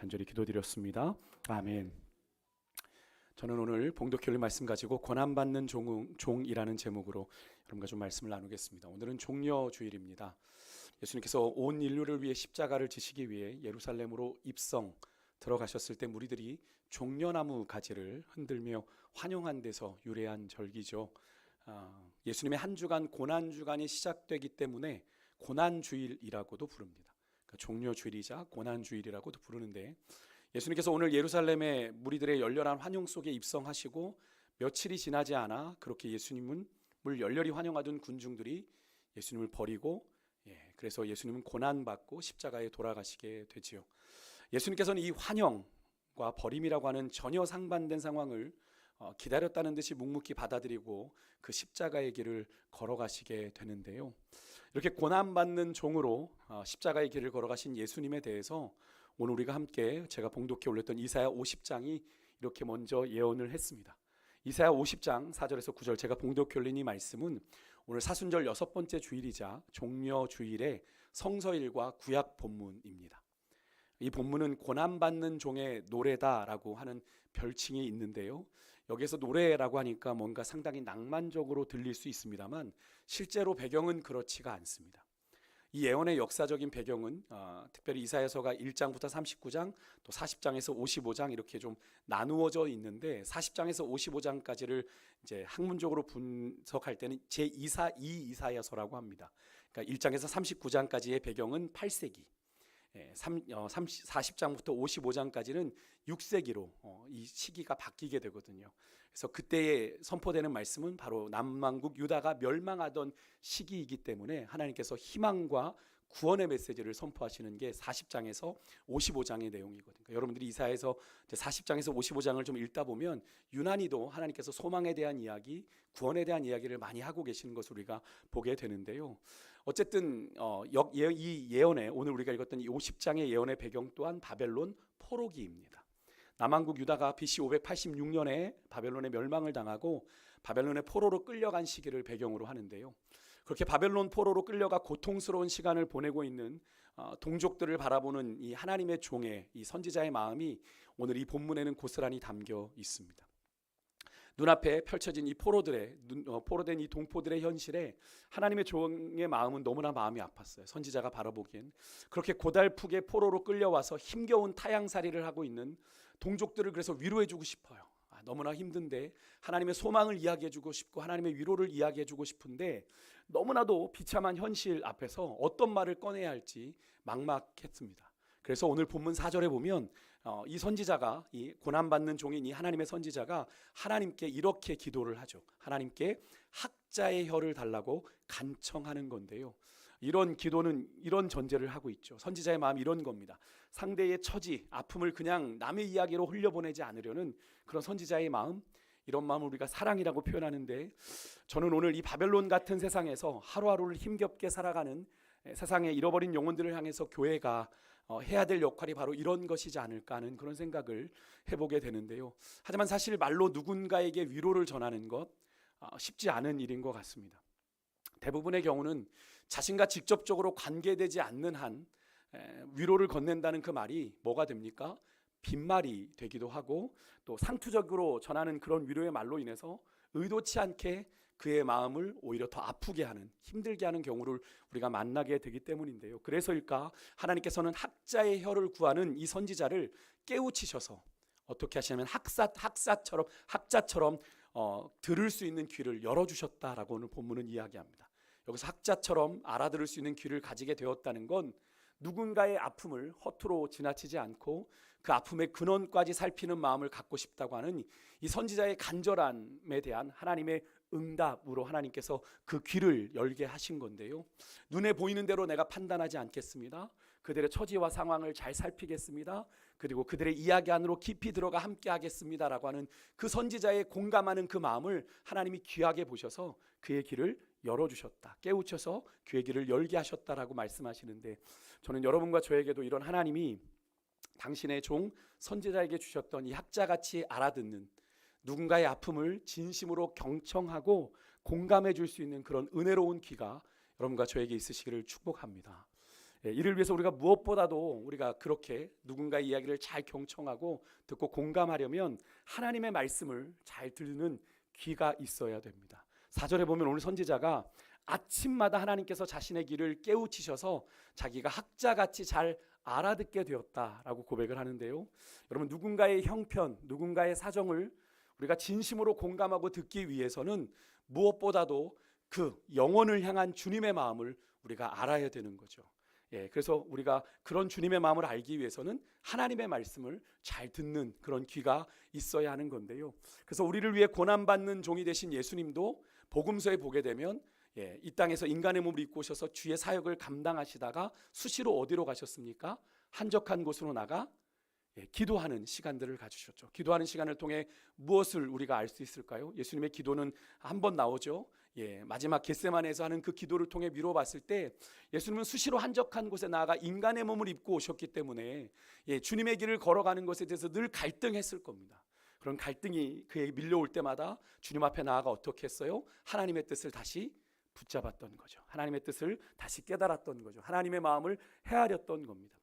간절히 기도드렸습니다. 아멘. 저는 오늘 봉독교회 말씀 가지고 고난받는 종이라는 제목으로 여러분과 좀 말씀을 나누겠습니다. 오늘은 종려주일입니다. 예수님께서 온 인류를 위해 십자가를 지시기 위해 예루살렘으로 입성 들어가셨을 때 무리들이 종려나무 가지를 흔들며 환영한 데서 유래한 절기죠. 예수님의 한 주간 고난주간이 시작되기 때문에 고난주일이라고도 부릅니다. 그러니까 종려주일이자 고난주일이라고도 부르는데, 예수님께서 오늘 예루살렘의 무리들의 열렬한 환영 속에 입성하시고 며칠이 지나지 않아 그렇게 예수님을 열렬히 환영하던 군중들이 예수님을 버리고, 그래서 예수님은 고난받고 십자가에 돌아가시게 되지요. 예수님께서는 이 환영과 버림이라고 하는 전혀 상반된 상황을 기다렸다는 듯이 묵묵히 받아들이고 그 십자가의 길을 걸어가시게 되는데요. 이렇게 고난받는 종으로 십자가의 길을 걸어가신 예수님에 대해서 오늘 우리가 함께 제가 봉독해 올렸던 이사야 50장이 이렇게 먼저 예언을 했습니다. 이사야 50장 4절에서 9절, 제가 봉독해 올린 이 말씀은 오늘 사순절 6번째 주일이자 종려주일의 성서일과 구약 본문입니다. 이 본문은 고난받는 종의 노래다라고 하는 별칭이 있는데요, 여기에서 노래라고 하니까 뭔가 상당히 낭만적으로 들릴 수 있습니다만 실제로 배경은 그렇지가 않습니다. 이 예언의 역사적인 배경은 특별히 이사야서가 1장부터 39장 또 40장에서 55장 이렇게 좀 나누어져 있는데, 40장에서 55장까지를 이제 학문적으로 분석할 때는 제2사 2이사야서라고 합니다. 그러니까 1장에서 39장까지의 배경은 8세기, 40장부터 55장까지는 6세기로 이 시기가 바뀌게 되거든요. 그래서 그때에 선포되는 말씀은 바로 남왕국 유다가 멸망하던 시기이기 때문에 하나님께서 희망과 구원의 메시지를 선포하시는 게 40장에서 55장의 내용이거든요. 그러니까 여러분들이 이사야에서 40장에서 55장을 좀 읽다 보면 유난히도 하나님께서 소망에 대한 이야기, 구원에 대한 이야기를 많이 하고 계시는 것을 우리가 보게 되는데요. 어쨌든 이 예언에, 오늘 우리가 읽었던 이 50장의 예언의 배경 또한 바벨론 포로기입니다. 남왕국 유다가 BC 586년에 바벨론의 멸망을 당하고 바벨론의 포로로 끌려간 시기를 배경으로 하는데요. 그렇게 바벨론 포로로 끌려가 고통스러운 시간을 보내고 있는 동족들을 바라보는 이 하나님의 종의, 이 선지자의 마음이 오늘 이 본문에는 고스란히 담겨 있습니다. 눈앞에 펼쳐진 이 포로된 이 동포들의 현실에 하나님의 종의 마음은 너무나 마음이 아팠어요. 선지자가 바라보기엔 그렇게 고달프게 포로로 끌려와서 힘겨운 타향살이를 하고 있는 동족들을 그래서 위로해주고 싶어요. 너무나 힘든데 하나님의 소망을 이야기해주고 싶고 하나님의 위로를 이야기해주고 싶은데 너무나도 비참한 현실 앞에서 어떤 말을 꺼내야 할지 막막했습니다. 그래서 오늘 본문 4절에 보면 이 선지자가, 이 고난받는 종인 이 하나님의 선지자가 하나님께 이렇게 기도를 하죠. 하나님께 학자의 혀를 달라고 간청하는 건데요, 이런 기도는 이런 전제를 하고 있죠. 선지자의 마음이 이런 겁니다. 상대의 처지, 아픔을 그냥 남의 이야기로 흘려보내지 않으려는 그런 선지자의 마음, 이런 마음을 우리가 사랑이라고 표현하는데, 저는 오늘 이 바벨론 같은 세상에서 하루하루를 힘겹게 살아가는 세상의 잃어버린 영혼들을 향해서 교회가 해야 될 역할이 바로 이런 것이지 않을까 하는 그런 생각을 해보게 되는데요. 하지만 사실 말로 누군가에게 위로를 전하는 것 쉽지 않은 일인 것 같습니다. 대부분의 경우는 자신과 직접적으로 관계되지 않는 한 위로를 건넨다는 그 말이 뭐가 됩니까? 빈말이 되기도 하고, 또 상투적으로 전하는 그런 위로의 말로 인해서 의도치 않게 그의 마음을 오히려 더 아프게 하는, 힘들게 하는 경우를 우리가 만나게 되기 때문인데요. 그래서일까 하나님께서는 학자의 혀를 구하는 이 선지자를 깨우치셔서 어떻게 하시냐면 학자처럼 들을 수 있는 귀를 열어주셨다라고 오늘 본문은 이야기합니다. 여기서 학자처럼 알아들을 수 있는 귀를 가지게 되었다는 건 누군가의 아픔을 허투루 지나치지 않고 그 아픔의 근원까지 살피는 마음을 갖고 싶다고 하는 이 선지자의 간절함에 대한 하나님의 응답으로 하나님께서 그 귀를 열게 하신 건데요. 눈에 보이는 대로 내가 판단하지 않겠습니다. 그들의 처지와 상황을 잘 살피겠습니다. 그리고 그들의 이야기 안으로 깊이 들어가 함께 하겠습니다라고 하는 그 선지자의 공감하는 그 마음을 하나님이 귀하게 보셔서 그의 귀를 열어주셨다, 깨우쳐서 그의 귀를 열게 하셨다라고 말씀하시는데, 저는 여러분과 저에게도 이런 하나님이 당신의 종 선지자에게 주셨던 이 학자같이 알아듣는, 누군가의 아픔을 진심으로 경청하고 공감해 줄 수 있는 그런 은혜로운 귀가 여러분과 저에게 있으시기를 축복합니다. 이를 위해서 우리가 무엇보다도 우리가 그렇게 누군가의 이야기를 잘 경청하고 듣고 공감하려면 하나님의 말씀을 잘 듣는 귀가 있어야 됩니다. 4절에 보면 오늘 선지자가 아침마다 하나님께서 자신의 귀를 깨우치셔서 자기가 학자같이 잘 알아듣게 되었다라고 고백을 하는데요. 여러분, 누군가의 형편, 누군가의 사정을 우리가 진심으로 공감하고 듣기 위해서는 무엇보다도 그 영혼을 향한 주님의 마음을 우리가 알아야 되는 거죠. 그래서 우리가 그런 주님의 마음을 알기 위해서는 하나님의 말씀을 잘 듣는 그런 귀가 있어야 하는 건데요. 그래서 우리를 위해 고난받는 종이 되신 예수님도 복음서에 보게 되면 이 땅에서 인간의 몸을 입고 오셔서 주의 사역을 감당하시다가 수시로 어디로 가셨습니까? 한적한 곳으로 나가 기도하는 시간들을 가지셨죠. 기도하는 시간을 통해 무엇을 우리가 알 수 있을까요? 예수님의 기도는 한 번 나오죠. 마지막 겟세마네에서 하는 그 기도를 통해 미뤄봤을 때 예수님은 수시로 한적한 곳에 나아가 인간의 몸을 입고 오셨기 때문에 주님의 길을 걸어가는 것에 대해서 늘 갈등했을 겁니다. 그런 갈등이 그에게 밀려올 때마다 주님 앞에 나아가 어떻게 했어요? 하나님의 뜻을 다시 붙잡았던 거죠. 하나님의 뜻을 다시 깨달았던 거죠. 하나님의 마음을 헤아렸던 겁니다.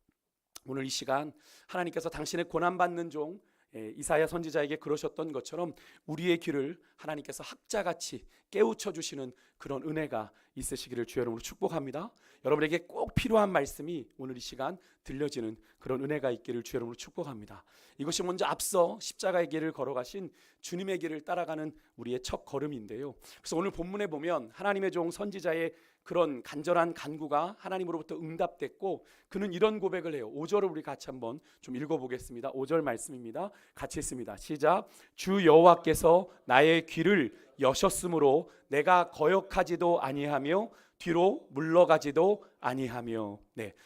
오늘 이 시간 하나님께서 당신의 고난받는 종 이사야 선지자에게 그러셨던 것처럼 우리의 귀를 하나님께서 학자같이 깨우쳐 주시는 그런 은혜가 있으시기를 주의 이름으로 축복합니다. 여러분에게 꼭 필요한 말씀이 오늘 이 시간 들려지는 그런 은혜가 있기를 주의 이름으로 축복합니다. 이것이 먼저 앞서 십자가의 길을 걸어가신 주님의 길을 따라가는 우리의 첫 걸음인데요. 그래서 오늘 본문에 보면 하나님의 종 선지자의 그런 간절한 간구가 하나님으로부터 응답됐고 그는 이런 고백을 해요. 5절을 우리 같이 한번 좀 읽어보겠습니다. 5절 말씀입니다. 같이 읽습니다. 시작. 주 여호와께서 나의 귀를 여셨으므로 내가 거역하지도 아니하며 뒤로 물러가지도 아니하며.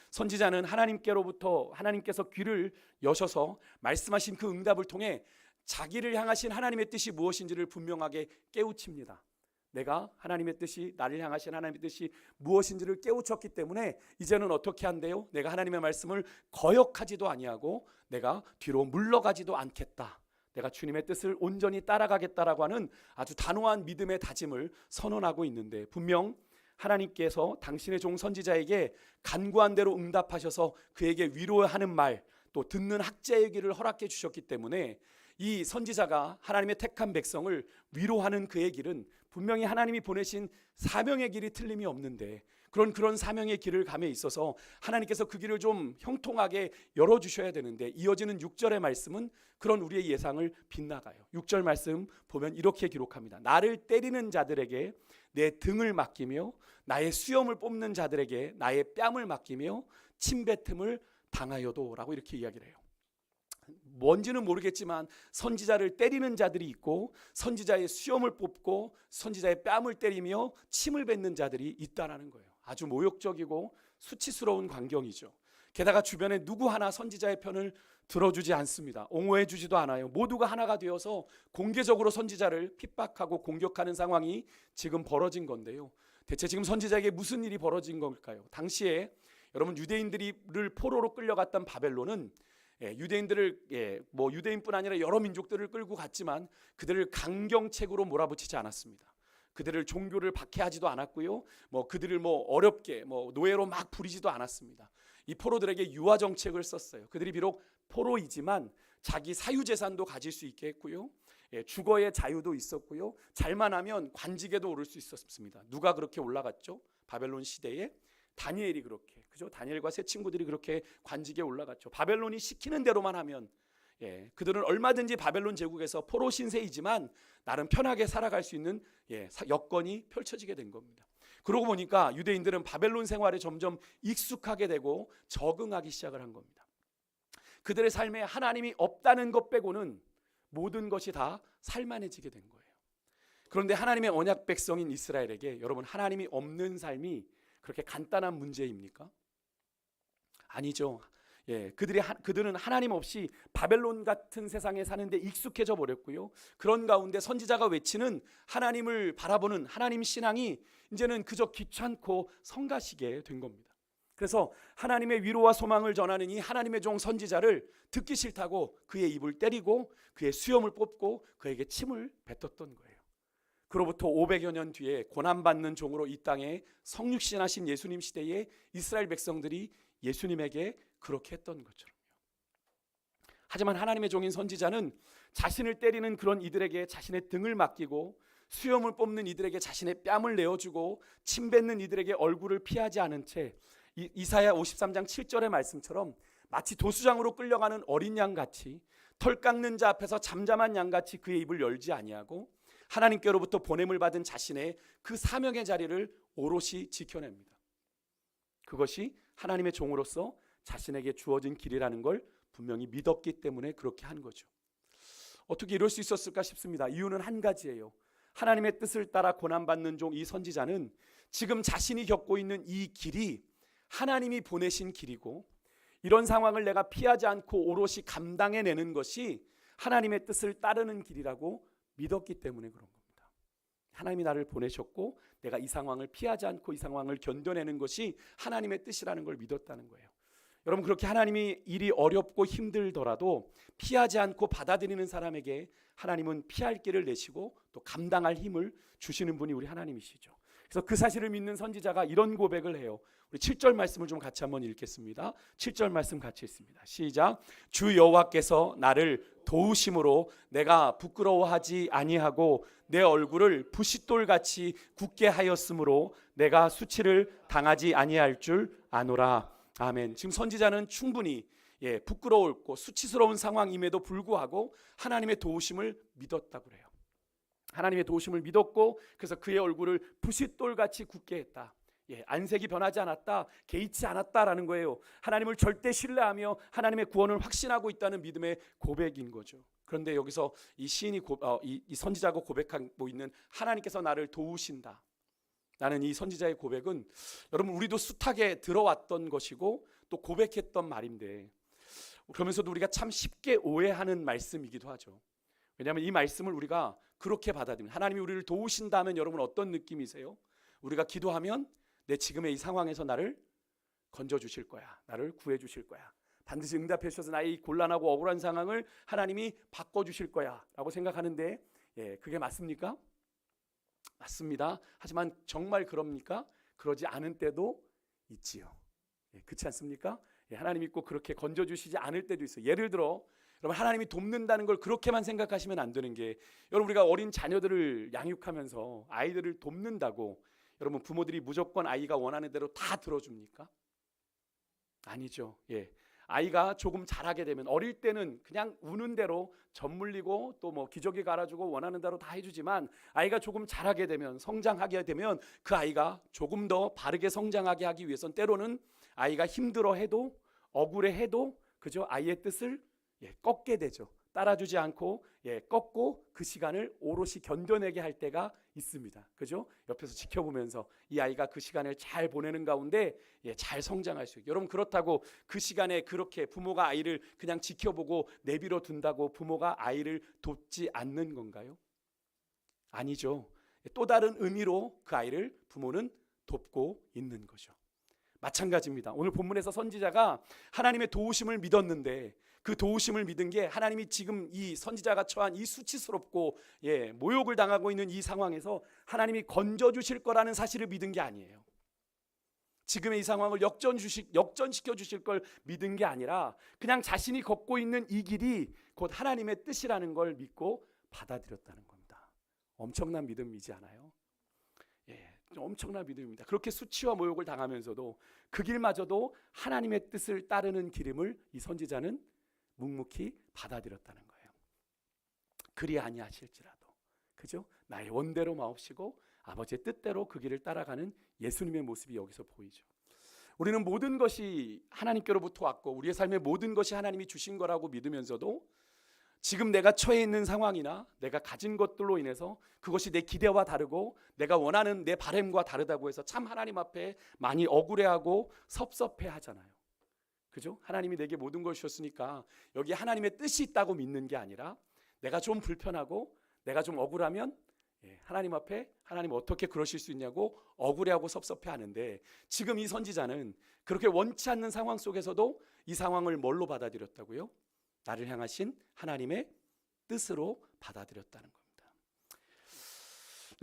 선지자는 하나님께서 귀를 여셔서 말씀하신 그 응답을 통해 자기를 향하신 하나님의 뜻이 무엇인지를 분명하게 깨우칩니다. 내가 하나님의 뜻이 나를 향하신 하나님의 뜻이 무엇인지를 깨우쳤기 때문에 이제는 어떻게 한대요? 내가 하나님의 말씀을 거역하지도 아니하고 내가 뒤로 물러가지도 않겠다. 내가 주님의 뜻을 온전히 따라가겠다라고 하는 아주 단호한 믿음의 다짐을 선언하고 있는데 분명 하나님께서 당신의 종 선지자에게 간구한 대로 응답하셔서 그에게 위로하는 말, 또 듣는 학자의 길을 허락해 주셨기 때문에 이 선지자가 하나님의 택한 백성을 위로하는 그의 길은 분명히 하나님이 보내신 사명의 길이 틀림이 없는데 그런 사명의 길을 감에 있어서 하나님께서 그 길을 좀 형통하게 열어주셔야 되는데 이어지는 6절의 말씀은 그런 우리의 예상을 빗나가요. 6절 말씀 보면 이렇게 기록합니다. 나를 때리는 자들에게 내 등을 맡기며 나의 수염을 뽑는 자들에게 나의 뺨을 맡기며 침뱉음을 당하여도 라고 이렇게 이야기를 해요. 뭔지는 모르겠지만 선지자를 때리는 자들이 있고 선지자의 수염을 뽑고 선지자의 뺨을 때리며 침을 뱉는 자들이 있다라는 거예요. 아주 모욕적이고 수치스러운 광경이죠. 게다가 주변에 누구 하나 선지자의 편을 들어주지 않습니다. 옹호해 주지도 않아요. 모두가 하나가 되어서 공개적으로 선지자를 핍박하고 공격하는 상황이 지금 벌어진 건데요. 대체 지금 선지자에게 무슨 일이 벌어진 걸까요? 당시에 여러분 유대인들을 포로로 끌려갔던 바벨론은 유대인들을 유대인뿐 아니라 여러 민족들을 끌고 갔지만 그들을 강경책으로 몰아붙이지 않았습니다. 그들을 종교를 박해하지도 않았고요. 그들을 어렵게 노예로 막 부리지도 않았습니다. 이 포로들에게 유아 정책을 썼어요. 그들이 비록 포로이지만 자기 사유 재산도 가질 수 있게 했고요. 주거의 자유도 있었고요. 잘만 하면 관직에도 오를 수 있었습니다. 누가 그렇게 올라갔죠? 바벨론 시대에 다니엘이 그렇게, 그죠? 다니엘과 세 친구들이 그렇게 관직에 올라갔죠. 바벨론이 시키는 대로만 하면 그들은 얼마든지 바벨론 제국에서 포로 신세이지만 나름 편하게 살아갈 수 있는 여건이 펼쳐지게 된 겁니다. 그러고 보니까 유대인들은 바벨론 생활에 점점 익숙하게 되고 적응하기 시작을 한 겁니다. 그들의 삶에 하나님이 없다는 것 빼고는 모든 것이 다 살만해지게 된 거예요. 그런데 하나님의 언약 백성인 이스라엘에게 여러분 하나님이 없는 삶이 그렇게 간단한 문제입니까? 아니죠. 그들은 하나님 없이 바벨론 같은 세상에 사는데 익숙해져 버렸고요. 그런 가운데 선지자가 외치는 하나님을 바라보는 하나님 신앙이 이제는 그저 귀찮고 성가시게 된 겁니다. 그래서 하나님의 위로와 소망을 전하는 이 하나님의 종 선지자를 듣기 싫다고 그의 입을 때리고 그의 수염을 뽑고 그에게 침을 뱉었던 거예요. 그로부터 500여 년 뒤에 고난받는 종으로 이 땅에 성육신하신 예수님 시대에 이스라엘 백성들이 예수님에게 그렇게 했던 것처럼요. 하지만 하나님의 종인 선지자는 자신을 때리는 그런 이들에게 자신의 등을 맡기고 수염을 뽑는 이들에게 자신의 뺨을 내어주고 침 뱉는 이들에게 얼굴을 피하지 않은 채 이사야 53장 7절의 말씀처럼 마치 도수장으로 끌려가는 어린 양같이 털 깎는 자 앞에서 잠잠한 양같이 그의 입을 열지 아니하고 하나님께로부터 보냄을 받은 자신의 그 사명의 자리를 오롯이 지켜냅니다. 그것이 하나님의 종으로서 자신에게 주어진 길이라는 걸 분명히 믿었기 때문에 그렇게 한 거죠. 어떻게 이럴 수 있었을까 싶습니다. 이유는 한 가지예요. 하나님의 뜻을 따라 고난받는 종 이 선지자는 지금 자신이 겪고 있는 이 길이 하나님이 보내신 길이고 이런 상황을 내가 피하지 않고 오롯이 감당해내는 것이 하나님의 뜻을 따르는 길이라고 믿었기 때문에 그런 겁니다. 하나님이 나를 보내셨고 내가 이 상황을 피하지 않고 이 상황을 견뎌내는 것이 하나님의 뜻이라는 걸 믿었다는 거예요. 여러분, 그렇게 하나님이 일이 어렵고 힘들더라도 피하지 않고 받아들이는 사람에게 하나님은 피할 길을 내시고 또 감당할 힘을 주시는 분이 우리 하나님이시죠. 그래서 그 사실을 믿는 선지자가 이런 고백을 해요. 우리 7절 말씀을 좀 같이 한번 읽겠습니다. 7절 말씀 같이 읽습니다. 시작. 주 여호와께서 나를 도우심으로 내가 부끄러워하지 아니하고 내 얼굴을 부싯돌같이 굳게 하였으므로 내가 수치를 당하지 아니할 줄 아노라. 아멘. 지금 선지자는 충분히 부끄러웠고 수치스러운 상황임에도 불구하고 하나님의 도우심을 믿었다고 그래요. 하나님의 도우심을 믿었고 그래서 그의 얼굴을 부싯돌같이 굳게 했다. 안색이 변하지 않았다, 개의치 않았다라는 거예요. 하나님을 절대 신뢰하며 하나님의 구원을 확신하고 있다는 믿음의 고백인 거죠. 그런데 여기서 이 시인이 이 선지자가 고백하고 있는 하나님께서 나를 도우신다. 나는 이 선지자의 고백은 여러분 우리도 숱하게 들어왔던 것이고 또 고백했던 말인데 그러면서도 우리가 참 쉽게 오해하는 말씀이기도 하죠. 왜냐하면 이 말씀을 우리가 그렇게 받아들이면 하나님이 우리를 도우신다면 여러분 어떤 느낌이세요? 우리가 기도하면 내 지금의 이 상황에서 나를 건져주실 거야, 나를 구해주실 거야, 반드시 응답해 주셔서 나의 이 곤란하고 억울한 상황을 하나님이 바꿔주실 거야 라고 생각하는데 그게 맞습니까? 맞습니다. 하지만 정말 그럽니까? 그러지 않은 때도 있지요. 그렇지 않습니까? 하나님이 꼭 그렇게 건져주시지 않을 때도 있어요. 예를 들어 여러분, 하나님이 돕는다는 걸 그렇게만 생각하시면 안 되는 게, 여러분 우리가 어린 자녀들을 양육하면서 아이들을 돕는다고 여러분 부모들이 무조건 아이가 원하는 대로 다 들어줍니까? 아니죠. 아이가 조금 자라게 되면 어릴 때는 그냥 우는 대로 젖물리고 또 뭐 기저귀 갈아주고 원하는 대로 다 해주지만 아이가 조금 자라게 되면 성장하게 되면 그 아이가 조금 더 바르게 성장하게 하기 위해서는 때로는 아이가 힘들어해도 억울해해도 그죠? 아이의 뜻을 꺾게 되죠. 따라주지 않고 꺾고 그 시간을 오롯이 견뎌내게 할 때가 있습니다. 그죠? 옆에서 지켜보면서 이 아이가 그 시간을 잘 보내는 가운데 잘 성장할 수 있게. 여러분, 그렇다고 그 시간에 그렇게 부모가 아이를 그냥 지켜보고 내버려 둔다고 부모가 아이를 돕지 않는 건가요? 아니죠. 또 다른 의미로 그 아이를 부모는 돕고 있는 거죠. 마찬가지입니다. 오늘 본문에서 선지자가 하나님의 도우심을 믿었는데 그 도우심을 믿은 게 하나님이 지금 이 선지자가 처한 이 수치스럽고 모욕을 당하고 있는 이 상황에서 하나님이 건져주실 거라는 사실을 믿은 게 아니에요. 지금의 이 상황을 역전시켜 주실 걸 믿은 게 아니라 그냥 자신이 걷고 있는 이 길이 곧 하나님의 뜻이라는 걸 믿고 받아들였다는 겁니다. 엄청난 믿음이지 않아요? 엄청난 믿음입니다. 그렇게 수치와 모욕을 당하면서도 그 길마저도 하나님의 뜻을 따르는 길임을 이 선지자는 묵묵히 받아들였다는 거예요. 그리 아니하실지라도, 그죠? 나의 원대로 마옵시고 아버지의 뜻대로 그 길을 따라가는 예수님의 모습이 여기서 보이죠. 우리는 모든 것이 하나님께로부터 왔고 우리의 삶의 모든 것이 하나님이 주신 거라고 믿으면서도 지금 내가 처해 있는 상황이나 내가 가진 것들로 인해서 그것이 내 기대와 다르고 내가 원하는 내 바람과 다르다고 해서 참 하나님 앞에 많이 억울해하고 섭섭해하잖아요. 그죠? 하나님이 내게 모든 걸 주셨으니까 여기 하나님의 뜻이 있다고 믿는 게 아니라 내가 좀 불편하고 내가 좀 억울하면 하나님 앞에 하나님 어떻게 그러실 수 있냐고 억울해하고 섭섭해하는데 지금 이 선지자는 그렇게 원치 않는 상황 속에서도 이 상황을 뭘로 받아들였다고요? 나를 향하신 하나님의 뜻으로 받아들였다는 겁니다.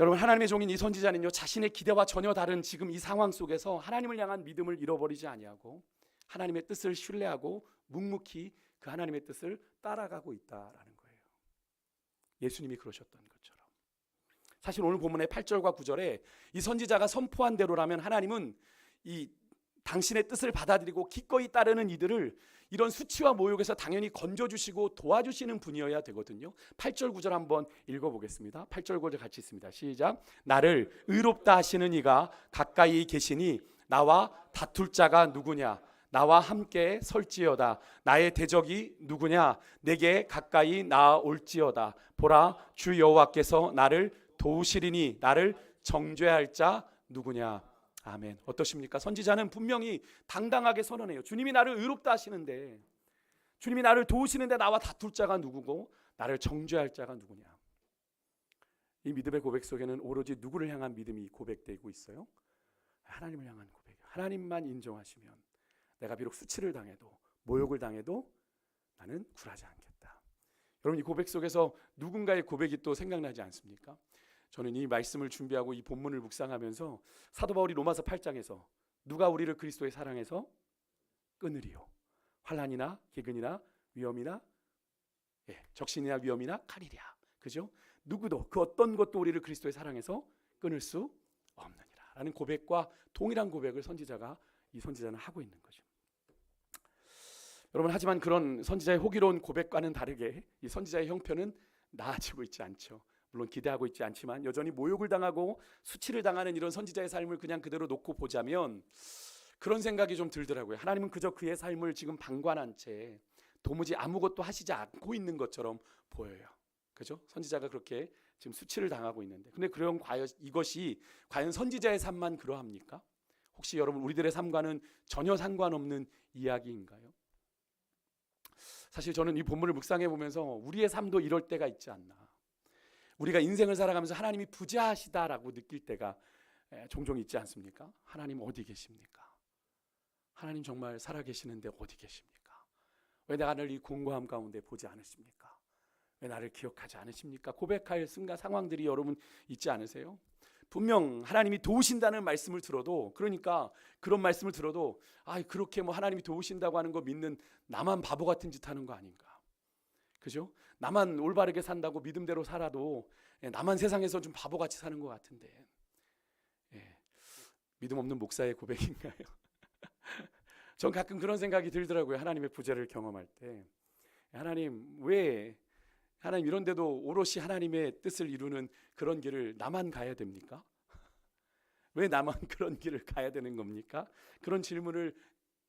여러분, 하나님의 종인 이 선지자는요, 자신의 기대와 전혀 다른 지금 이 상황 속에서 하나님을 향한 믿음을 잃어버리지 아니하고 하나님의 뜻을 신뢰하고 묵묵히 그 하나님의 뜻을 따라가고 있다라는 거예요. 예수님이 그러셨던 것처럼. 사실 오늘 본문의 8절과 9절에 이 선지자가 선포한 대로라면 하나님은 이 당신의 뜻을 받아들이고 기꺼이 따르는 이들을 이런 수치와 모욕에서 당연히 건져주시고 도와주시는 분이어야 되거든요. 8절 9절 한번 읽어보겠습니다. 8절 9절 같이 있습니다. 시작. 나를 의롭다 하시는 이가 가까이 계시니 나와 다툴 자가 누구냐? 나와 함께 설지어다. 나의 대적이 누구냐? 내게 가까이 나아올지어다. 보라, 주 여호와께서 나를 도우시리니 나를 정죄할 자 누구냐? 아멘. 어떠십니까? 선지자는 분명히 당당하게 선언해요. 주님이 나를 의롭다 하시는데, 주님이 나를 도우시는데 나와 다툴 자가 누구고 나를 정죄할 자가 누구냐? 이 믿음의 고백 속에는 오로지 누구를 향한 믿음이 고백되고 있어요? 하나님을 향한 고백. 하나님만 인정하시면 내가 비록 수치를 당해도 모욕을 당해도 나는 굴하지 않겠다. 여러분, 이 고백 속에서 누군가의 고백이 또 생각나지 않습니까? 저는 이 말씀을 준비하고 이 본문을 묵상하면서 사도 바울이 로마서 8장에서 누가 우리를 그리스도의 사랑에서 끊으리요? 환난이나 기근이나 위험이나 적신이나 위험이나 칼이랴. 그죠? 누구도 그 어떤 것도 우리를 그리스도의 사랑에서 끊을 수 없느니라 라는 고백과 동일한 고백을 이 선지자는 하고 있는 거죠. 여러분, 하지만 그런 선지자의 호기로운 고백과는 다르게 이 선지자의 형편은 나아지고 있지 않죠. 물론 기대하고 있지 않지만 여전히 모욕을 당하고 수치를 당하는 이런 선지자의 삶을 그냥 그대로 놓고 보자면 그런 생각이 좀 들더라고요. 하나님은 그저 그의 삶을 지금 방관한 채 도무지 아무것도 하시지 않고 있는 것처럼 보여요. 그죠? 선지자가 그렇게 지금 수치를 당하고 있는데, 근데 그럼 이것이 과연 선지자의 삶만 그러합니까? 혹시 여러분, 우리들의 삶과는 전혀 상관없는 이야기인가요? 사실 저는 이 본문을 묵상해 보면서 우리의 삶도 이럴 때가 있지 않나. 우리가 인생을 살아가면서 하나님이 부재하시다라고 느낄 때가 종종 있지 않습니까? 하나님 어디 계십니까? 하나님 정말 살아계시는데 어디 계십니까? 왜 나를 이 공고함 가운데 보지 않으십니까? 왜 나를 기억하지 않으십니까? 고백할 순간 상황들이 여러분 있지 않으세요? 분명 하나님이 도우신다는 말씀을 들어도, 그러니까 그런 말씀을 들어도 그렇게 하나님이 도우신다고 하는 거 믿는 나만 바보 같은 짓 하는 거 아닌가? 그죠? 나만 올바르게 산다고 믿음대로 살아도 나만 세상에서 좀 바보같이 사는 것 같은데, 믿음 없는 목사의 고백인가요? 전 가끔 그런 생각이 들더라고요. 하나님의 부재를 경험할 때, 하나님 이런데도 오롯이 하나님의 뜻을 이루는 그런 길을 나만 가야 됩니까? 왜 나만 그런 길을 가야 되는 겁니까? 그런 질문을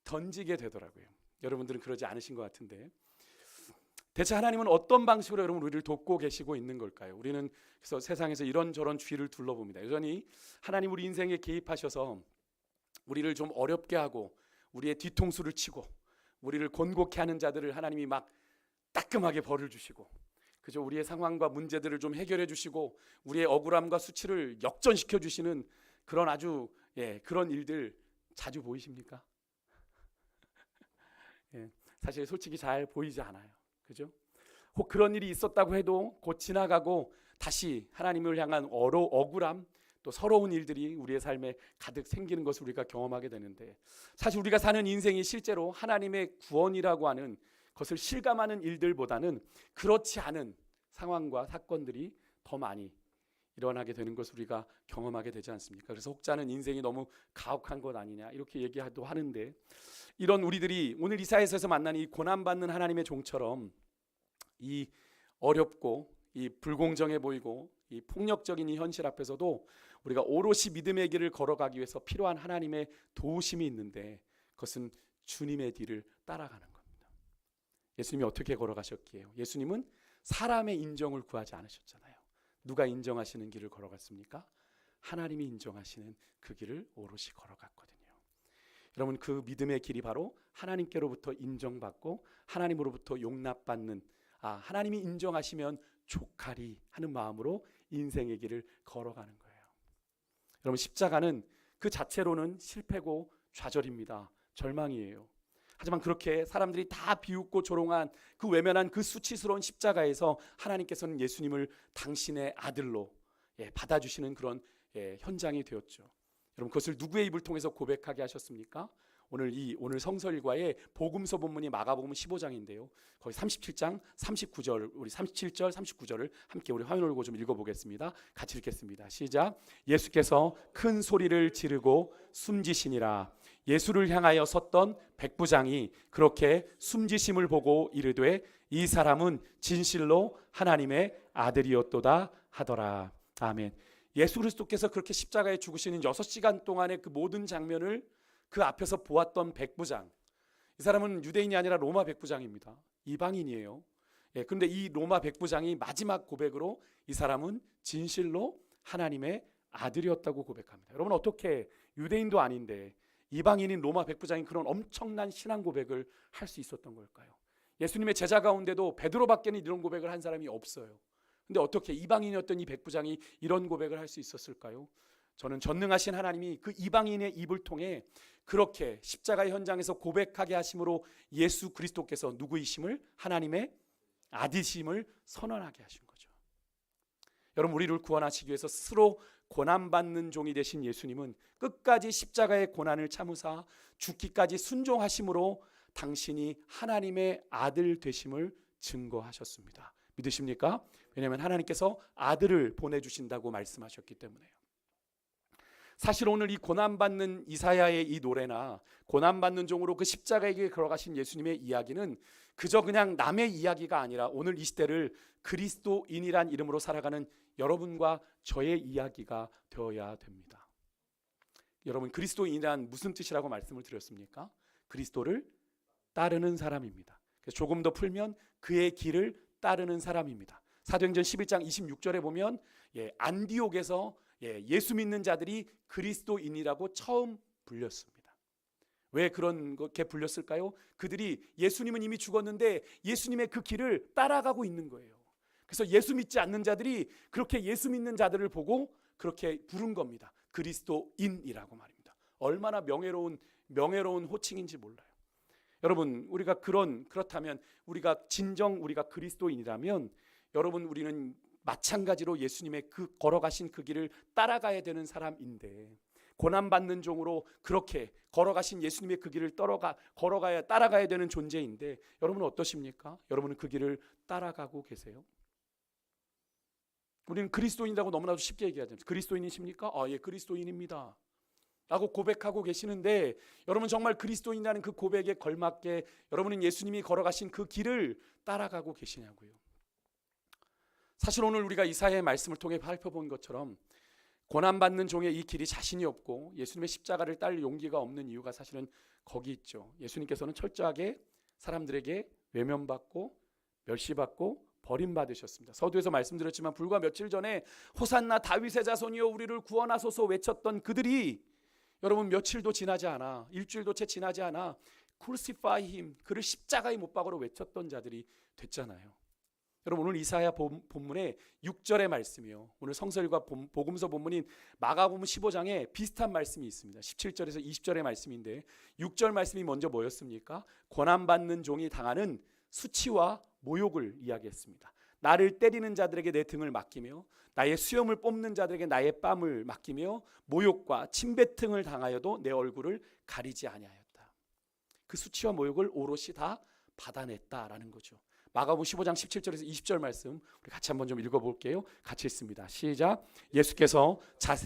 던지게 되더라고요. 여러분들은 그러지 않으신 것 같은데, 대체 하나님은 어떤 방식으로 여러분 우리를 돕고 계시고 있는 걸까요? 우리는 그래서 세상에서 이런저런 쥐를 둘러봅니다. 여전히 하나님 우리 인생에 개입하셔서 우리를 좀 어렵게 하고 우리의 뒤통수를 치고 우리를 곤곡해 하는 자들을 하나님이 막 따끔하게 벌을 주시고, 그죠? 우리의 상황과 문제들을 좀 해결해 주시고 우리의 억울함과 수치를 역전시켜 주시는 그런 아주 그런 일들 자주 보이십니까? 사실 솔직히 잘 보이지 않아요. 그죠? 혹 그런 일이 있었다고 해도 곧 지나가고 다시 하나님을 향한 억울함, 또 서러운 일들이 우리의 삶에 가득 생기는 것을 우리가 경험하게 되는데, 사실 우리가 사는 인생이 실제로 하나님의 구원이라고 하는 것을 실감하는 일들보다는 그렇지 않은 상황과 사건들이 더 많이 일어나게 되는 것을 우리가 경험하게 되지 않습니까? 그래서 혹자는 인생이 너무 가혹한 것 아니냐 이렇게 얘기도 하는데, 이런 우리들이 오늘 이사야서에서 만난 이 고난받는 하나님의 종처럼 이 어렵고 이 불공정해 보이고 이 폭력적인 이 현실 앞에서도 우리가 오롯이 믿음의 길을 걸어가기 위해서 필요한 하나님의 도우심이 있는데, 그것은 주님의 뒤를 따라가는 겁니다. 예수님이 어떻게 걸어가셨기에? 예수님은 사람의 인정을 구하지 않으셨잖아요. 누가 인정하시는 길을 걸어갔습니까? 하나님이 인정하시는 그 길을 오롯이 걸어갔거든요. 여러분, 그 믿음의 길이 바로 하나님께로부터 인정받고 하나님으로부터 용납받는, 하나님이 인정하시면 족하리 하는 마음으로 인생의 길을 걸어가는 거예요. 여러분, 십자가는 그 자체로는 실패고 좌절입니다. 절망이에요. 하지만 그렇게 사람들이 다 비웃고 조롱한 그 외면한 그 수치스러운 십자가에서 하나님께서는 예수님을 당신의 아들로, 받아주시는 그런 현장이 되었죠. 여러분, 그것을 누구의 입을 통해서 고백하게 하셨습니까? 오늘 성서일과의 복음서 본문이 마가복음 15장인데요. 거기 37장 39절, 우리 37절 39절을 함께 우리 화면 올고 좀 읽어보겠습니다. 같이 읽겠습니다. 시작. 예수께서 큰 소리를 지르고 숨지시니라. 예수를 향하여 섰던 백부장이 그렇게 숨지심을 보고 이르되 이 사람은 진실로 하나님의 아들이었도다 하더라. 아멘. 예수 그리스도께서 그렇게 십자가에 죽으시는 6시간 동안의 그 모든 장면을 그 앞에서 보았던 백부장, 이 사람은 유대인이 아니라 로마 백부장입니다. 이방인이에요. 그런데 이 로마 백부장이 마지막 고백으로 이 사람은 진실로 하나님의 아들이었다고 고백합니다. 여러분, 어떻게 유대인도 아닌데 이방인인 로마 백부장이 그런 엄청난 신앙 고백을 할 수 있었던 걸까요? 예수님의 제자 가운데도 베드로밖에는 이런 고백을 한 사람이 없어요. 근데 어떻게 이방인이었던 이 백부장이 이런 고백을 할 수 있었을까요? 저는 전능하신 하나님이 그 이방인의 입을 통해 그렇게 십자가의 현장에서 고백하게 하심으로 예수 그리스도께서 누구이심을, 하나님의 아들이심을 선언하게 하신 거죠. 여러분, 우리를 구원하시기 위해서 스스로 고난받는 종이 되신 예수님은 끝까지 십자가의 고난을 참으사 죽기까지 순종하심으로 당신이 하나님의 아들 되심을 증거하셨습니다. 믿으십니까? 왜냐하면 하나님께서 아들을 보내주신다고 말씀하셨기 때문에요. 사실 오늘 이 고난받는 이사야의 이 노래나 고난받는 종으로 그 십자가에 걸어가신 예수님의 이야기는 그저 그냥 남의 이야기가 아니라 오늘 이 시대를 그리스도인이란 이름으로 살아가는 여러분과 저의 이야기가 되어야 됩니다. 여러분, 그리스도인이란 무슨 뜻이라고 말씀을 드렸습니까? 그리스도를 따르는 사람입니다. 그래서 조금 더 풀면 그의 길을 따르는 사람입니다. 사도행전 11장 26절에 보면 안디옥에서 예수 믿는 자들이 그리스도인이라고 처음 불렸습니다. 왜 그렇게 불렸을까요? 그들이 예수님은 이미 죽었는데 예수님의 그 길을 따라가고 있는 거예요. 그래서 예수 믿지 않는 자들이 그렇게 예수 믿는 자들을 보고 그렇게 부른 겁니다. 그리스도인이라고 말입니다. 얼마나 명예로운 호칭인지 몰라요. 여러분, 우리가 그렇다면 우리가 그리스도인이라면 여러분, 우리는 마찬가지로 예수님의 그 걸어가신 그 길을 따라가야 되는 사람인데, 고난받는 종으로 그렇게 걸어가신 예수님의 그 길을 따라가야 되는 존재인데, 여러분은 어떠십니까? 여러분은 그 길을 따라가고 계세요? 우리는 그리스도인이라고 너무나도 쉽게 얘기하잖아요. 그리스도인이십니까? 예, 그리스도인입니다 라고 고백하고 계시는데, 여러분 정말 그리스도인이라는 그 고백에 걸맞게 여러분은 예수님이 걸어가신 그 길을 따라가고 계시냐고요. 사실 오늘 우리가 이사야의 말씀을 통해 살펴본 것처럼 고난받는 종의 이 길이 자신이 없고 예수님의 십자가를 딸 용기가 없는 이유가 사실은 거기 있죠. 예수님께서는 철저하게 사람들에게 외면받고 멸시받고 버림받으셨습니다. 서두에서 말씀드렸지만 불과 며칠 전에 호산나 다윗의 자손이여 우리를 구원하소서 외쳤던 그들이 여러분 며칠도 지나지 않아, 일주일도 채 지나지 않아 crucify him, 그를 십자가에 못 박으러 외쳤던 자들이 됐잖아요. 여러분, 오늘 이사야 본문의 6절의 말씀이요, 오늘 성서일과 복음서 본문인 마가복음 15장에 비슷한 말씀이 있습니다. 17절에서 20절의 말씀인데 6절 말씀이 먼저 뭐였습니까? 고난받는 종이 당하는 수치와 모욕을 이야기했습니다. 나를 때리는 자들에게 내 등을 맡기며 나의 수염을 뽑는 자들에게 나의 뺨을 맡기며 모욕과 침뱉음을 당하여도 내 얼굴을 가리지 아니하였다. 그 수치와 모욕을 오롯이 다 받아냈다라는 거죠. 마가복음 15장 17절에서 20절 말씀 우리 같이 한번 좀 읽어볼게요. 같이 읽습니다. 시작. 예수께서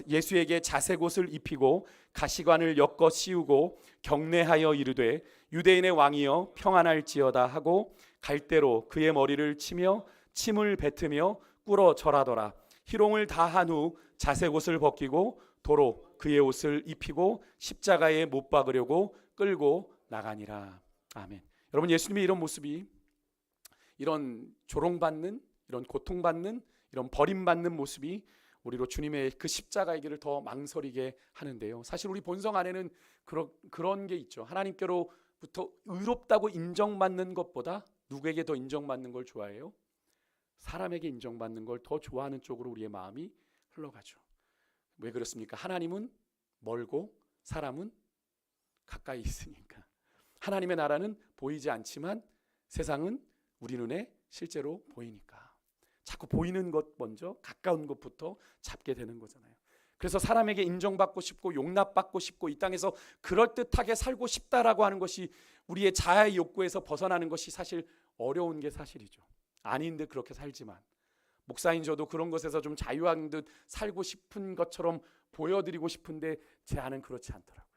예수에게 자색 옷을 입히고 가시관을 엮어 씌우고 경례하여 이르되 유대인의 왕이여 평안할지어다 하고 갈대로 그의 머리를 치며 침을 뱉으며 꿇어 절하더라. 희롱을 다한 후 자색 옷을 벗기고 도로 그의 옷을 입히고 십자가에 못 박으려고 끌고 나가니라. 아멘. 여러분, 예수님의 이런 모습이, 이런 조롱받는, 이런 고통받는, 이런 버림받는 모습이 우리로 주님의 그 십자가의 길을 더 망설이게 하는데요. 사실 우리 본성 안에는 그런 게 있죠. 하나님께로부터 의롭다고 인정받는 것보다 누구에게 더 인정받는 걸 좋아해요? 사람에게 인정받는 걸 더 좋아하는 쪽으로 우리의 마음이 흘러가죠. 왜 그렇습니까? 하나님은 멀고 사람은 가까이 있으니까. 하나님의 나라는 보이지 않지만 세상은 우리 눈에 실제로 보이니까. 자꾸 보이는 것 먼저, 가까운 것부터 잡게 되는 거잖아요. 그래서 사람에게 인정받고 싶고 용납받고 싶고 이 땅에서 그럴듯하게 살고 싶다라고 하는 것이 우리의 자아의 욕구에서 벗어나는 것이 사실 어려운 게 사실이죠. 아닌 듯 그렇게 살지만 목사인 저도 그런 것에서 좀 자유한 듯 살고 싶은 것처럼 보여드리고 싶은데 제 안은 그렇지 않더라고요.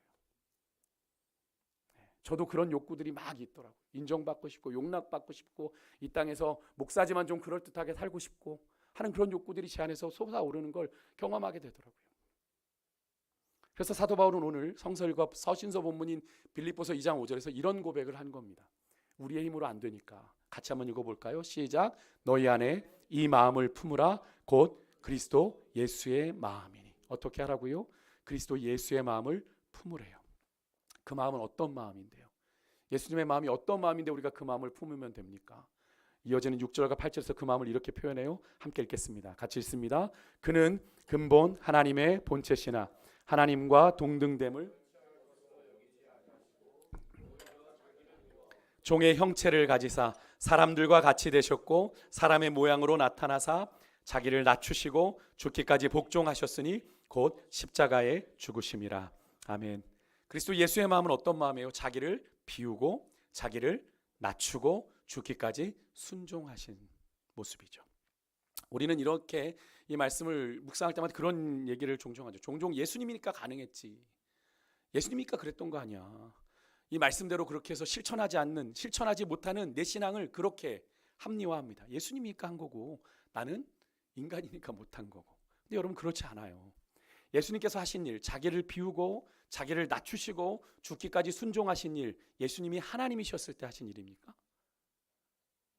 저도 그런 욕구들이 막 있더라고요. 인정받고 싶고 용납받고 싶고 이 땅에서 목사지만 좀 그럴듯하게 살고 싶고 하는 그런 욕구들이 제 안에서 솟아오르는 걸 경험하게 되더라고요. 그래서 사도 바울은 오늘 성서일과 서신서 본문인 빌립보서 2장 5절에서 이런 고백을 한 겁니다. 우리의 힘으로 안 되니까 같이 한번 읽어볼까요? 시작. 너희 안에 이 마음을 품으라 곧 그리스도 예수의 마음이니. 어떻게 하라고요? 그리스도 예수의 마음을 품으래요. 그 마음은 어떤 마음인데요? 예수님의 마음이 어떤 마음인데 우리가 그 마음을 품으면 됩니까? 이어지는 6절과 8절에서 그 마음을 이렇게 표현해요. 함께 읽겠습니다. 같이 읽습니다. 그는 근본 하나님의 본체시나 하나님과 동등됨을 종의 형체를 가지사 사람들과 같이 되셨고 사람의 모양으로 나타나사 자기를 낮추시고 죽기까지 복종하셨으니 곧 십자가에 죽으심이라. 아멘. 그리스도 예수의 마음은 어떤 마음이에요? 자기를 비우고 자기를 낮추고 죽기까지 순종하신 모습이죠. 우리는 이렇게 이 말씀을 묵상할 때마다 그런 얘기를 종종 하죠. 종종 예수님이니까 가능했지. 예수님이니까 그랬던 거 아니야. 이 말씀대로 그렇게 해서 실천하지 못하는 내 신앙을 그렇게 합리화합니다. 예수님이니까 한 거고 나는 인간이니까 못한 거고. 근데 여러분 그렇지 않아요. 예수님께서 하신 일, 자기를 비우고 자기를 낮추시고 죽기까지 순종하신 일, 예수님이 하나님이셨을 때 하신 일입니까?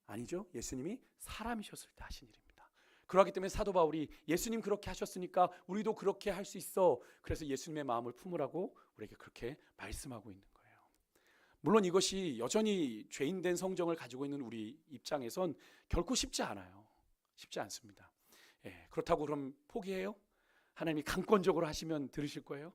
아니죠. 예수님이 사람이셨을 때 하신 일입니다. 그렇기 때문에 사도 바울이 예수님 그렇게 하셨으니까 우리도 그렇게 할 수 있어. 그래서 예수님의 마음을 품으라고 우리에게 그렇게 말씀하고 있는 거예요. 물론 이것이 여전히 죄인된 성정을 가지고 있는 우리 입장에선 결코 쉽지 않아요. 쉽지 않습니다. 그렇다고 그럼 포기해요? 하나님이 강권적으로 하시면 들으실 거예요?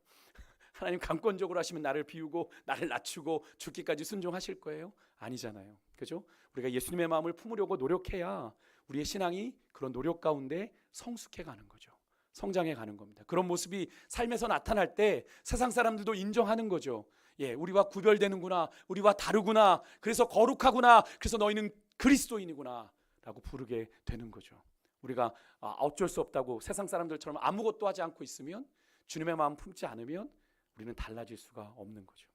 하나님 강권적으로 하시면 나를 비우고 나를 낮추고 죽기까지 순종하실 거예요? 아니잖아요. 그죠? 우리가 예수님의 마음을 품으려고 노력해야 우리의 신앙이 그런 노력 가운데 성숙해 가는 거죠. 성장해 가는 겁니다. 그런 모습이 삶에서 나타날 때 세상 사람들도 인정하는 거죠. 우리와 구별되는구나. 우리와 다르구나. 그래서 거룩하구나. 그래서 너희는 그리스도인이구나 라고 부르게 되는 거죠. 우리가 어쩔 수 없다고 세상 사람들처럼 아무것도 하지 않고 있으면, 주님의 마음 품지 않으면 우리는 달라질 수가 없는 거죠.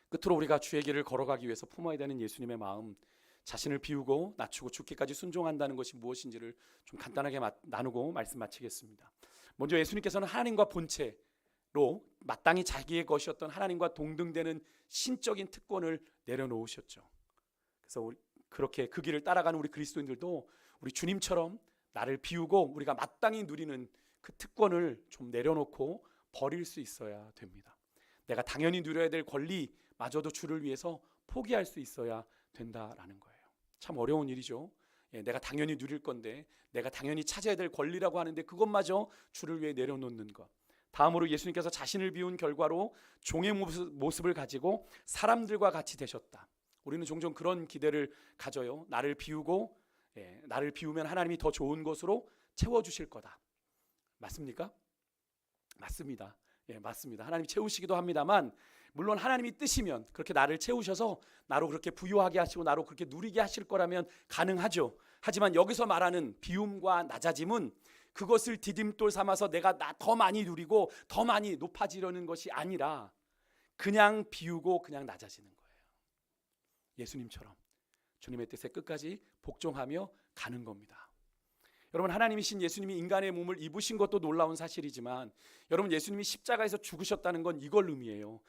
끝으로 우리가 주의 길을 걸어가기 위해서 품어야 되는 예수님의 마음, 자신을 비우고 낮추고 죽기까지 순종한다는 것이 무엇인지를 좀 간단하게 나누고 말씀 마치겠습니다. 먼저 예수님께서는 하나님과 본체로 마땅히 자기의 것이었던 하나님과 동등되는 신적인 특권을 내려놓으셨죠. 그래서 그렇게 그 길을 따라가는 우리 그리스도인들도 우리 주님처럼 나를 비우고 우리가 마땅히 누리는 그 특권을 좀 내려놓고 버릴 수 있어야 됩니다. 내가 당연히 누려야 될 권리마저도 주를 위해서 포기할 수 있어야 된다라는 거예요. 참 어려운 일이죠. 내가 당연히 누릴 건데, 내가 당연히 찾아야 될 권리라고 하는데 그것마저 주를 위해 내려놓는 것. 다음으로 예수님께서 자신을 비운 결과로 종의 모습을 가지고 사람들과 같이 되셨다. 우리는 종종 그런 기대를 가져요. 나를 비우고 나를 비우면 하나님이 더 좋은 것으로 채워주실 거다. 맞습니까? 맞습니다. 맞습니다. 하나님이 채우시기도 합니다만, 물론 하나님이 뜻이면 그렇게 나를 채우셔서 나로 그렇게 부유하게 하시고 나로 그렇게 누리게 하실 거라면 가능하죠. 하지만 여기서 말하는 비움과 낮아짐은 그것을 디딤돌 삼아서 내가 더 많이 누리고 더 많이 높아지려는 것이 아니라 그냥 비우고 그냥 낮아지는 거예요. 예수님처럼 주님의 뜻에 끝까지 복종하며 가는 겁니다. 여러분, 하나님이신 예수님이 인간의 몸을 입으신 것도 놀라운 사실이지만, 여러분, 예수님이 십자가에서 죽으셨다는 건 이걸 의미해요.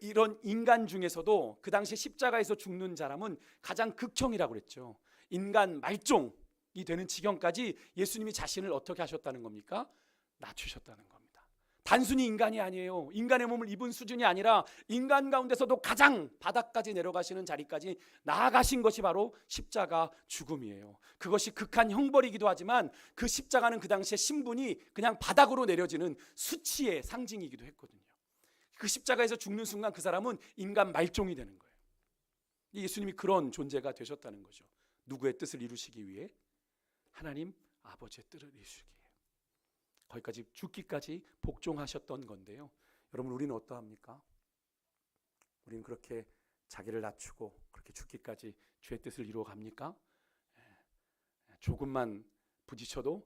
이런 인간 중에서도 그 당시 십자가에서 죽는 사람은 가장 극형이라고 그랬죠. 인간 말종이 되는 지경까지 예수님이 자신을 어떻게 하셨다는 겁니까? 낮추셨다는 겁니다. 단순히 인간이 아니에요. 인간의 몸을 입은 수준이 아니라 인간 가운데서도 가장 바닥까지 내려가시는 자리까지 나아가신 것이 바로 십자가 죽음이에요. 그것이 극한 형벌이기도 하지만 그 십자가는 그 당시에 신분이 그냥 바닥으로 내려지는 수치의 상징이기도 했거든요. 그 십자가에서 죽는 순간 그 사람은 인간 말종이 되는 거예요. 예수님이 그런 존재가 되셨다는 거죠. 누구의 뜻을 이루시기 위해? 하나님 아버지의 뜻을 이루시기에 거기까지 죽기까지 복종하셨던 건데요. 여러분, 우리는 어떠합니까? 우리는 그렇게 자기를 낮추고 그렇게 죽기까지 주의 뜻을 이루어 갑니까? 조금만 부딪혀도,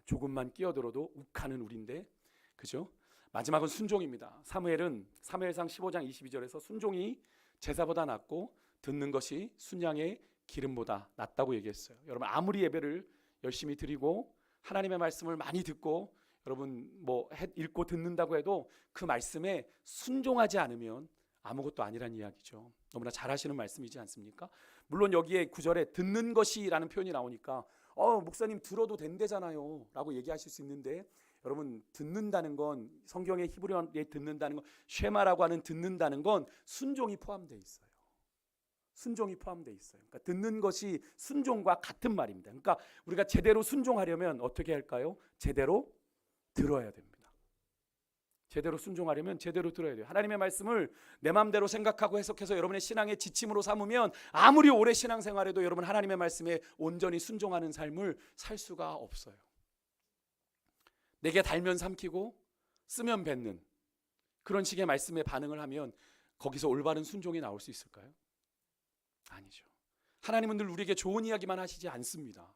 조금만 끼어들어도 욱하는 우리인데, 그죠? 마지막은 순종입니다. 사무엘상 15장 22절에서 순종이 제사보다 낫고 듣는 것이 순양의 기름보다 낫다고 얘기했어요. 여러분, 아무리 예배를 열심히 드리고 하나님의 말씀을 많이 듣고 여러분 뭐 읽고 듣는다고 해도 그 말씀에 순종하지 않으면 아무것도 아니란 이야기죠. 너무나 잘 하시는 말씀이지 않습니까? 물론 여기에 9절에 듣는 것이라는 표현이 나오니까 목사님 들어도 된대잖아요 라고 얘기하실 수 있는데, 여러분, 듣는다는 건, 성경의 히브리어에 듣는다는 건, 쉐마라고 하는 듣는다는 건 순종이 포함되어 있어요. 순종이 포함되어 있어요. 그러니까 듣는 것이 순종과 같은 말입니다. 그러니까 우리가 제대로 순종하려면 어떻게 할까요? 제대로 들어야 됩니다. 제대로 순종하려면 제대로 들어야 돼요. 하나님의 말씀을 내 마음대로 생각하고 해석해서 여러분의 신앙의 지침으로 삼으면 아무리 오래 신앙생활해도 여러분 하나님의 말씀에 온전히 순종하는 삶을 살 수가 없어요. 내게 달면 삼키고 쓰면 뱉는 그런 식의 말씀에 반응을 하면 거기서 올바른 순종이 나올 수 있을까요? 아니죠. 하나님은 늘 우리에게 좋은 이야기만 하시지 않습니다.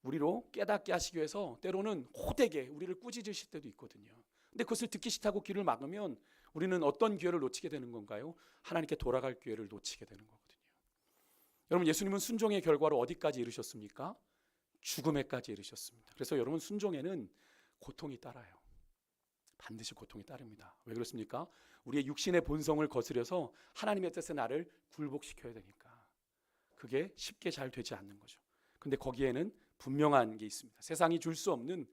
우리로 깨닫게 하시기 위해서 때로는 호되게 우리를 꾸짖으실 때도 있거든요. 근데 그것을 듣기 싫다고 귀를 막으면 우리는 어떤 기회를 놓치게 되는 건가요? 하나님께 돌아갈 기회를 놓치게 되는 거거든요. 여러분, 예수님은 순종의 결과로 어디까지 이르셨습니까? 죽음에까지 이르셨습니다. 그래서 여러분, 순종에는 고통이 따라요. 반드시 고통이 따릅니다. 왜 그렇습니까? 우리의 육신의 본성을 거스려서 하나님의 뜻에 나를 굴복시켜야 되니까. 그게 쉽게 잘 되지 않는 거죠. 근데 거기에는 분명한 게 있습니다. 세상이 줄 수 없는,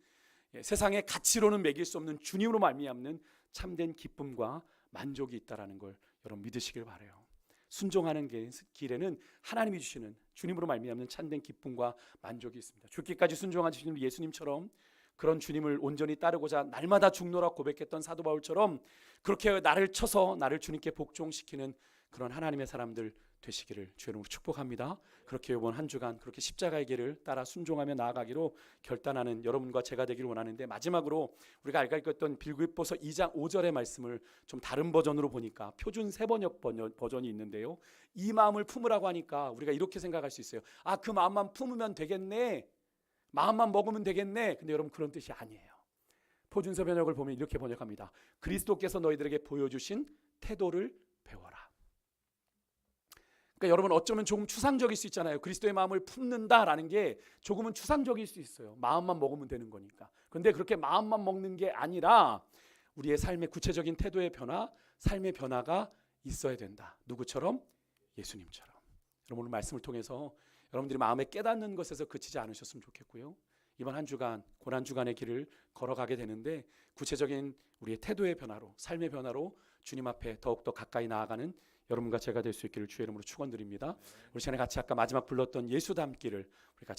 세상의 가치로는 매길 수 없는 주님으로 말미암는 참된 기쁨과 만족이 있다라는 걸 여러분 믿으시길 바라요. 순종하는 길에는 하나님이 주시는 주님으로 말미암는 참된 기쁨과 만족이 있습니다. 죽기까지 순종하시는 예수님처럼, 그런 주님을 온전히 따르고자 날마다 죽노라 고백했던 사도 바울처럼 그렇게 나를 쳐서 나를 주님께 복종시키는 그런 하나님의 사람들 되시기를 주의 이름으로 축복합니다. 그렇게 이번 한 주간 그렇게 십자가의 길을 따라 순종하며 나아가기로 결단하는 여러분과 제가 되기를 원하는데, 마지막으로 우리가 알고 있던 빌립보서 2장 5절의 말씀을 좀 다른 버전으로 보니까 표준 세번역 버전이 있는데요. 이 마음을 품으라고 하니까 우리가 이렇게 생각할 수 있어요. 그 마음만 품으면 되겠네, 마음만 먹으면 되겠네. 근데 여러분, 그런 뜻이 아니에요. 표준 세번역을 보면 이렇게 번역합니다. 그리스도께서 너희들에게 보여주신 태도를 배워라. 그러니까 여러분, 어쩌면 조금 추상적일 수 있잖아요. 그리스도의 마음을 품는다라는 게 조금은 추상적일 수 있어요. 마음만 먹으면 되는 거니까. 그런데 그렇게 마음만 먹는 게 아니라 우리의 삶의 구체적인 태도의 변화, 삶의 변화가 있어야 된다. 누구처럼? 예수님처럼. 여러분, 오늘 말씀을 통해서 여러분들이 마음에 깨닫는 것에서 그치지 않으셨으면 좋겠고요. 이번 한 주간, 고난주간의 길을 걸어가게 되는데 구체적인 우리의 태도의 변화로, 삶의 변화로 주님 앞에 더욱더 가까이 나아가는 여러분과 제가 될 수 있기를 주의 이름으로 축원드립니다. 우리 시간에 같이 아까 마지막 불렀던 예수 닮기를 우리 같이